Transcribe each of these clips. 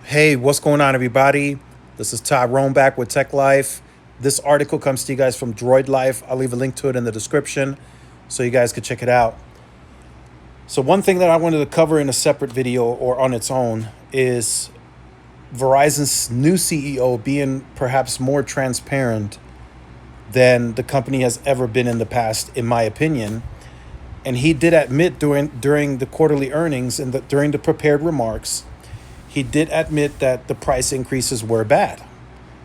Hey, what's going on, everybody? This is Tyrone back with Tech Life. This article comes to you guys from Droid Life. I'll leave a link to it in the description so you guys could check it out. So, one thing that I wanted to cover in a separate video or on its own is Verizon's new CEO being perhaps more transparent than the company has ever been in the past, in my opinion. And he did admit during the quarterly earnings and during the prepared remarks, he did admit that the price increases were bad.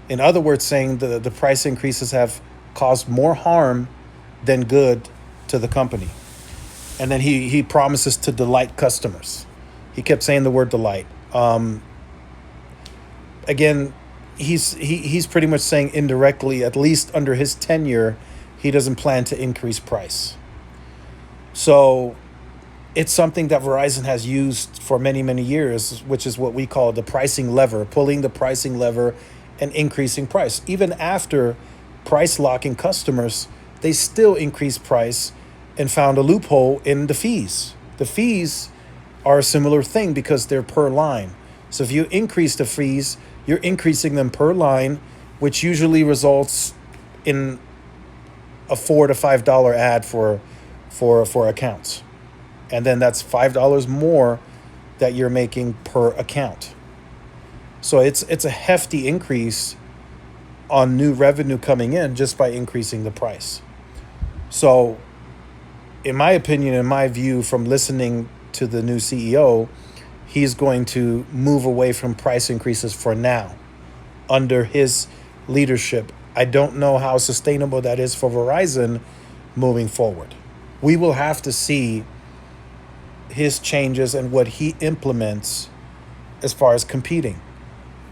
In other words, saying the price increases have caused more harm than good to the company. And then he promises to delight customers. He kept saying the word delight. Again, he's pretty much saying indirectly, at least under his tenure, he doesn't plan to increase price. So it's something that Verizon has used for many, many years, which is what we call the pricing lever, pulling the pricing lever and increasing price. Even after price locking customers, they still increase price and found a loophole in the fees. The fees are a similar thing because they're per line. So if you increase the fees, you're increasing them per line, which usually results in a $4 to $5 ad for accounts. And then that's $5 more that you're making per account. So it's a hefty increase on new revenue coming in just by increasing the price. So in my opinion, in my view, from listening to the new CEO, he's going to move away from price increases for now under his leadership. I don't know how sustainable that is for Verizon moving forward. We will have to see his changes and what he implements as far as competing.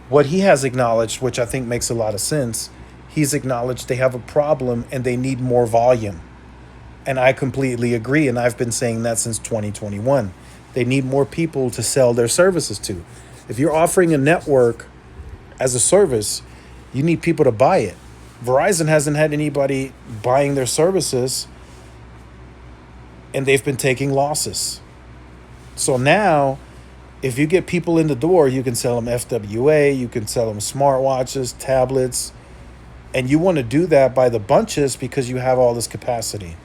What he has acknowledged, which I think makes a lot of sense, he's acknowledged they have a problem and they need more volume. And I completely agree, and I've been saying that since 2021. They need more people to sell their services to. If you're offering a network as a service, you need people to buy it. Verizon hasn't had anybody buying their services, and they've been taking losses. So now, if you get people in the door, you can sell them FWA, you can sell them smartwatches, tablets, and you want to do that by the bunches because you have all this capacity.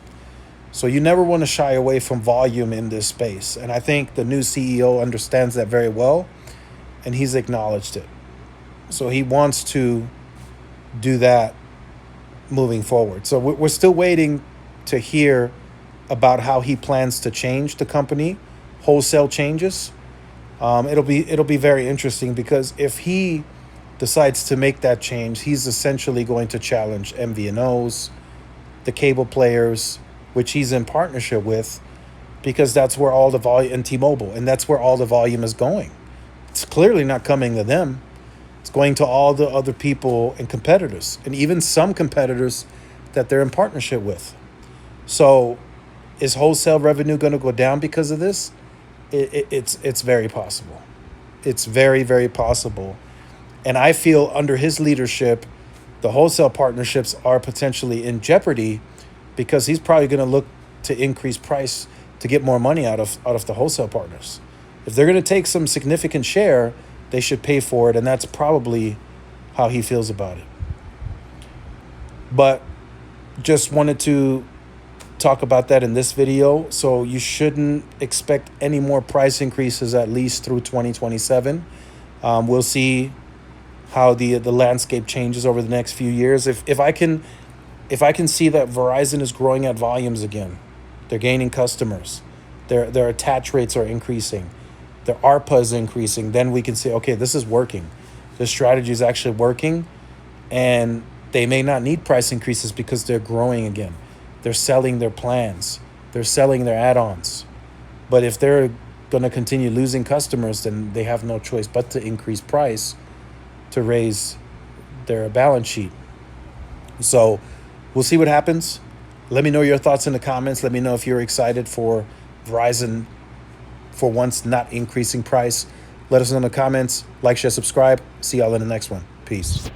So you never want to shy away from volume in this space. And I think the new CEO understands that very well, and he's acknowledged it. So he wants to do that moving forward. So we're still waiting to hear about how he plans to change the company. Wholesale changes. It'll be very interesting because if he decides to make that change, he's essentially going to challenge MVNOs, the cable players, which he's in partnership with, because that's where all the volume, and T-Mobile, and that's where all the volume is going. It's clearly not coming to them. It's going to all the other people and competitors, and even some competitors that they're in partnership with. So is wholesale revenue going to go down because of this? It's very possible. It's very, very possible. And I feel under his leadership, the wholesale partnerships are potentially in jeopardy because he's probably going to look to increase price to get more money out of the wholesale partners. If they're going to take some significant share, they should pay for it, and that's probably how he feels about it. But just wanted to talk about that in this video. So you shouldn't expect any more price increases at least through 2027. We'll see how the landscape changes over the next few years. If I can see that Verizon is growing at volumes again, they're gaining customers, their attach rates are increasing, their ARPA is increasing, then we can say, okay, this is working. This strategy is actually working, and they may not need price increases because they're growing again. They're selling their plans. They're selling their add-ons. But if they're going to continue losing customers, then they have no choice but to increase price to raise their balance sheet. So we'll see what happens. Let me know your thoughts in the comments. Let me know if you're excited for Verizon for once not increasing price. Let us know in the comments. Like, share, subscribe. See y'all in the next one. Peace.